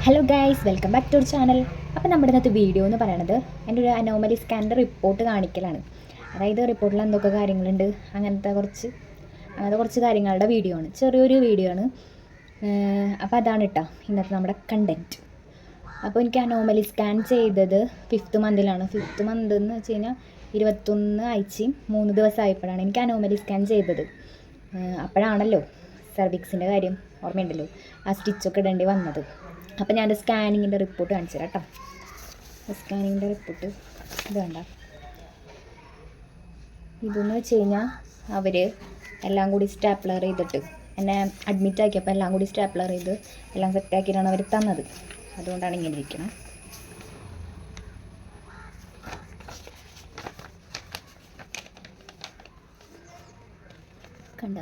Hello guys, welcome back to our channel. അപ്പോൾ നമ്മുടെ ഇന്നത്തെ വീഡിയോ എന്ന് പറയുന്നത് എൻ്റെ ഒരു അനോമലി സ്കാനിൻ്റെ റിപ്പോർട്ട് കാണിക്കലാണ്. അതായത് റിപ്പോർട്ടിൽ എന്തൊക്കെ കാര്യങ്ങളുണ്ട് അങ്ങനത്തെ കുറച്ച് കാര്യങ്ങളുടെ വീഡിയോ ആണ്. ചെറിയൊരു വീഡിയോ ആണ്. അപ്പോൾ അതാണ് കേട്ടോ ഇന്നത്തെ നമ്മുടെ കണ്ടൻറ്റ്. അപ്പോൾ എനിക്ക് അനോമലി സ്കാൻ ചെയ്തത് 5th മന്തിലാണ്. 5th മന്ത് എന്ന് വെച്ച് കഴിഞ്ഞാൽ 21 ആഴ്ചയും 3 ദിവസമായപ്പോഴാണ് എനിക്ക് അനോമലി സ്കാൻ ചെയ്തത്. അപ്പോഴാണല്ലോ സെർവിക്സിൻ്റെ കാര്യം ഓർമ്മയുണ്ടല്ലോ, ആ സ്റ്റിച്ചൊക്കെ ഇടേണ്ടി വന്നത്. അപ്പോൾ ഞാൻ സ്കാനിങ്ങിൻ്റെ റിപ്പോർട്ട് കാണിച്ചു തരാം കേട്ടോ. സ്കാനിങ്ങിൻ്റെ റിപ്പോർട്ട് ഇത് വേണ്ട. ഇതെന്ന് വെച്ച് കഴിഞ്ഞാൽ അവർ എല്ലാം കൂടി സ്റ്റാപ്ലർ ചെയ്തിട്ട് എന്നെ അഡ്മിറ്റ് ആക്കിയപ്പോൾ എല്ലാം കൂടി സ്റ്റാപ്ലർ ചെയ്ത് എല്ലാം സെറ്റാക്കിയിട്ടാണ് അവർ തന്നത്. അതുകൊണ്ടാണ് ഇങ്ങനെ ഇരിക്കുന്നത്. കണ്ട,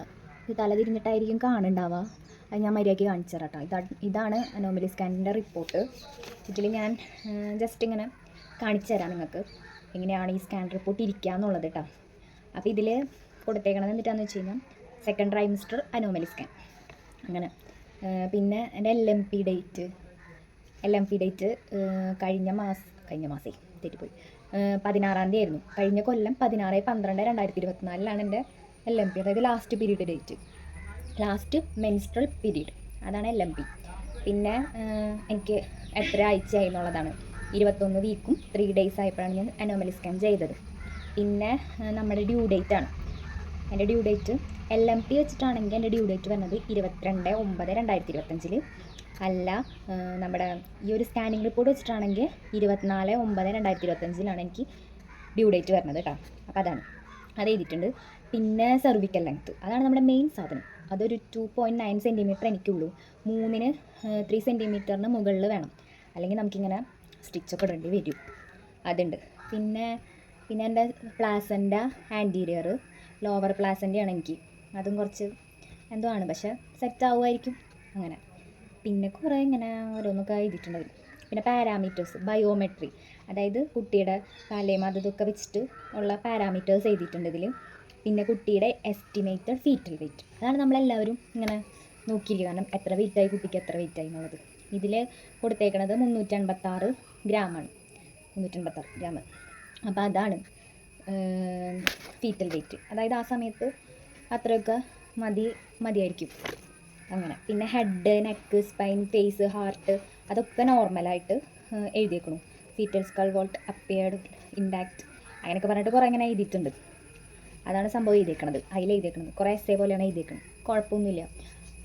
ഇത് തല തിരിഞ്ഞിട്ടായിരിക്കും കാണുന്നുണ്ടാവുക. അത് ഞാൻ മര്യാദയ്ക്ക് കാണിച്ചു തരാം കേട്ടോ. ഇതാണ് അനോമലി സ്കാനിൻ്റെ റിപ്പോർട്ട്. ഇതിൽ ഞാൻ ജസ്റ്റ് ഇങ്ങനെ കാണിച്ചു തരാം നിങ്ങൾക്ക് എങ്ങനെയാണ് ഈ സ്കാൻ റിപ്പോർട്ട് ഇരിക്കുക എന്നുള്ളത് കേട്ടോ. അപ്പോൾ ഇതിൽ കൊടുത്തേക്കണത് എന്നിട്ടാന്ന് വെച്ച് കഴിഞ്ഞാൽ 2nd ട്രൈമസ്റ്റർ അനോമലി സ്കാൻ അങ്ങനെ. പിന്നെ എൻ്റെ LMP ഡേറ്റ് കഴിഞ്ഞ മാസേ തെറ്റിപ്പോയി, 16-ാം തീയതി ആയിരുന്നു. കഴിഞ്ഞ കൊല്ലം 16/12/2024 എൻ്റെ LMP, അതായത് last period date, last menstrual period, അതാണ് LMP. പിന്നെ എനിക്ക് എത്ര ആഴ്ചയായി എന്നുള്ളതാണ്. 21 വീക്കും 3 ഡേയ്സ് ആയപ്പോഴാണ് ഞാൻ അനോമലി സ്കാൻ ചെയ്തത്. പിന്നെ നമ്മുടെ ഡ്യൂ ഡേറ്റ് ആണ്. എൻ്റെ ഡ്യൂ ഡേറ്റ് LMP വെച്ചിട്ടാണെങ്കിൽ എൻ്റെ ഡ്യൂ ഡേറ്റ് വരുന്നത് 22/9/2025 അല്ല. നമ്മുടെ ഈ ഒരു സ്കാനിങ് റിപ്പോർട്ട് വെച്ചിട്ടാണെങ്കിൽ 24/9/2025 എനിക്ക് ഡ്യൂ ഡേറ്റ് വരുന്നത് കേട്ടോ. അപ്പോൾ അത് എഴുതിയിട്ടുണ്ട്. പിന്നെ സെർവിക്കൽ ലെങ്ത്ത്, അതാണ് നമ്മുടെ മെയിൻ സാധനം. അതൊരു 2.9 സെൻറ്റിമീറ്റർ എനിക്കുള്ളൂ. 3-ന് 3 സെൻറ്റിമീറ്ററിന് മുകളിൽ വേണം, അല്ലെങ്കിൽ നമുക്കിങ്ങനെ സ്റ്റിച്ചൊക്കെ ഇടേണ്ടി വരും. അതുണ്ട്. പിന്നെ എൻ്റെ പ്ലാസൻ്റ ആൻറ്റീരിയർ ലോവർ പ്ലാസൻ്റെയാണ് എനിക്ക്. അതും കുറച്ച് എന്തോ ആണ്, പക്ഷേ സെറ്റ് ആവുമായിരിക്കും അങ്ങനെ. പിന്നെ കുറേ ഇങ്ങനെ ഓരോന്നൊക്കെ എഴുതിയിട്ടുണ്ടാവും. പിന്നെ പാരാമീറ്റേഴ്സ്, ബയോമെട്രി, അതായത് കുട്ടിയുടെ തലയും ഇതൊക്കെ വെച്ചിട്ട് ഉള്ള പാരാമീറ്റേഴ്സ് എഴുതിയിട്ടുണ്ട് ഇതിൽ. പിന്നെ കുട്ടിയുടെ എസ്റ്റിമേറ്റഡ് ഫീറ്റൽ വെയിറ്റ്, അതാണ് നമ്മളെല്ലാവരും ഇങ്ങനെ നോക്കിയിരിക്കുക, കാരണം എത്ര വെയിറ്റായി കുട്ടിക്ക്, എത്ര വെയിറ്റായി എന്നുള്ളത്. ഇതിൽ കൊടുത്തേക്കണത് 386 ഗ്രാമാണ്. 386 ഗ്രാം. അപ്പോൾ അതാണ് ഫീറ്റൽ വെയിറ്റ്. അതായത് ആ സമയത്ത് അത്രയൊക്കെ മതിയായിരിക്കും അങ്ങനെ. പിന്നെ head, neck, spine, face, heart അതൊക്കെ നോർമലായിട്ട് എഴുതിയേക്കണം. Foetal skull vault appeared intact അങ്ങനെയൊക്കെ പറഞ്ഞിട്ട് കുറേ ഇങ്ങനെ എഴുതിയിട്ടുണ്ട്. അതാണ് സംഭവം എഴുതിയേക്കണത്. അതിൽ എഴുതിയേക്കണത് കുറേ എസ്സേ പോലെയാണ് എഴുതിയേക്കുന്നത്. കുഴപ്പമൊന്നുമില്ല.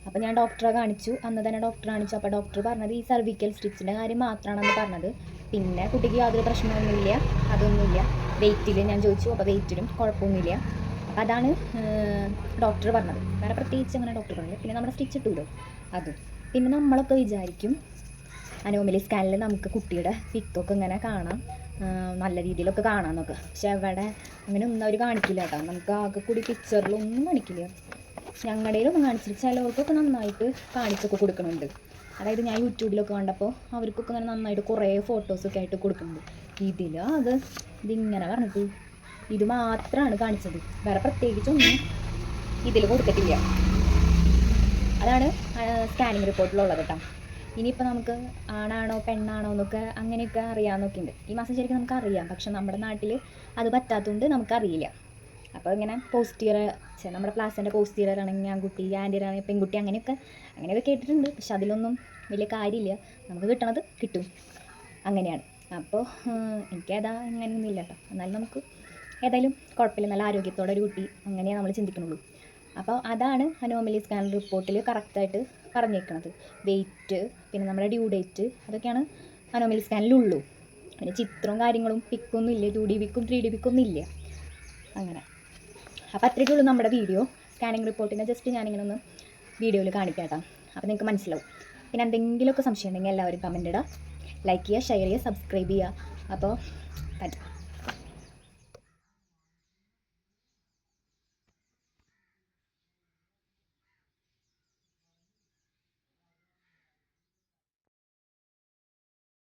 അപ്പോൾ ഞാൻ ഡോക്ടറെ കാണിച്ചു, അന്ന് തന്നെ ഡോക്ടറെ കാണിച്ചു. അപ്പോൾ ഡോക്ടർ പറഞ്ഞത് ഈ സർവിക്കൽ സ്റ്റിച്ചിൻ്റെ കാര്യം മാത്രമാണെന്ന് പറഞ്ഞത്. പിന്നെ കുട്ടിക്ക് യാതൊരു പ്രശ്നമൊന്നുമില്ല, അതൊന്നുമില്ല. വെയിറ്റിൽ ഞാൻ ചോദിച്ചു, അപ്പോൾ വെയിറ്റിലും കുഴപ്പമൊന്നുമില്ല. അപ്പോൾ അതാണ് ഡോക്ടർ പറഞ്ഞത്. വേറെ പ്രത്യേകിച്ച് അങ്ങനെ ഡോക്ടർ പറഞ്ഞില്ല. പിന്നെ നമ്മുടെ സ്റ്റിച്ച് ഇട്ടുമല്ലോ അതും. പിന്നെ നമ്മളൊക്കെ വിചാരിക്കും അനോമലി സ്കാനിൽ നമുക്ക് കുട്ടിയുടെ പിക്കൊക്കെ ഇങ്ങനെ കാണാം, നല്ല രീതിയിലൊക്കെ കാണാമെന്നൊക്കെ. പക്ഷെ അവിടെ അങ്ങനെ ഒന്നും അവർ കാണിക്കില്ല കേട്ടോ. നമുക്ക് ആകെ കൂടി പിക്ചറിലൊന്നും കാണിക്കില്ല. ഞങ്ങളുടെയിലൊന്നും കാണിച്ചില്ല. ചിലവർക്കൊക്കെ നന്നായിട്ട് കാണിച്ചൊക്കെ കൊടുക്കുന്നുണ്ട്. അതായത് ഞാൻ യൂട്യൂബിലൊക്കെ കണ്ടപ്പോൾ അവർക്കൊക്കെ അങ്ങനെ നന്നായിട്ട് കുറേ ഫോട്ടോസൊക്കെ ആയിട്ട് കൊടുക്കുന്നുണ്ട്. ഇതിങ്ങനെ പറഞ്ഞിട്ട് ഇത് മാത്രമാണ് കാണിച്ചത്, വേറെ പ്രത്യേകിച്ചൊന്നും ഇതിൽ കൊടുത്തിട്ടില്ല. അതാണ് സ്കാനിങ് റിപ്പോർട്ടിലുള്ളത് കേട്ടോ. ഇനിയിപ്പോൾ നമുക്ക് ആണാണോ പെണ്ണാണോ എന്നൊക്കെ അങ്ങനെയൊക്കെ അറിയാമെന്നൊക്കെ ഉണ്ട്. ഈ മാസം ശരിക്കും നമുക്ക് അറിയാം, പക്ഷെ നമ്മുടെ നാട്ടിൽ അത് പറ്റാത്തതുകൊണ്ട് നമുക്കറിയില്ല. അപ്പോൾ ഇങ്ങനെ നമ്മുടെ പ്ലാസൻ്റെ പോസ്റ്റീരിയർ ആണെങ്കിൽ ആൺകുട്ടി, ആൻറ്റിയർ ആണെങ്കിൽ പെൺകുട്ടി, അങ്ങനെയൊക്കെ കേട്ടിട്ടുണ്ട്. പക്ഷെ അതിലൊന്നും വലിയ കാര്യമില്ല. നമുക്ക് കിട്ടണത് കിട്ടും, അങ്ങനെയാണ്. അപ്പോൾ എനിക്കേതാ ഇങ്ങനെയൊന്നും ഇല്ല കേട്ടോ. എന്നാലും നമുക്ക് ഏതായാലും കുഴപ്പമില്ല, നല്ല ആരോഗ്യത്തോടെ ഒരു കുട്ടി, അങ്ങനെയാണ് നമ്മൾ ചിന്തിക്കണുള്ളൂ. അപ്പോൾ അതാണ് അനോമലി സ്കാൻ റിപ്പോർട്ടിൽ കറക്റ്റായിട്ട് പറഞ്ഞേക്കണത്. വെയിറ്റ്, പിന്നെ നമ്മുടെ ഡ്യൂ ഡേറ്റ്, അതൊക്കെയാണ് അനോമലി സ്കാനിലുള്ളൂ. പിന്നെ ചിത്രവും കാര്യങ്ങളും പിക്കൊന്നും ഇല്ല, 2D പിക്കും 3D പിക്കൊന്നും ഇല്ല അങ്ങനെ. അപ്പോൾ അത്രയ്ക്കുള്ളൂ നമ്മുടെ വീഡിയോ. സ്കാനിങ് റിപ്പോർട്ടിനെ ജസ്റ്റ് ഞാനിങ്ങനെ ഒന്ന് വീഡിയോയിൽ കാണിക്കാം കേട്ടോ. അപ്പോൾ നിങ്ങൾക്ക് മനസ്സിലാവും. പിന്നെ എന്തെങ്കിലുമൊക്കെ സംശയം ഉണ്ടെങ്കിൽ എല്ലാവരും കമൻ്റ് ഇടുക, ലൈക്ക് ചെയ്യുക, ഷെയർ ചെയ്യുക, സബ്സ്ക്രൈബ് ചെയ്യുക. അപ്പോൾ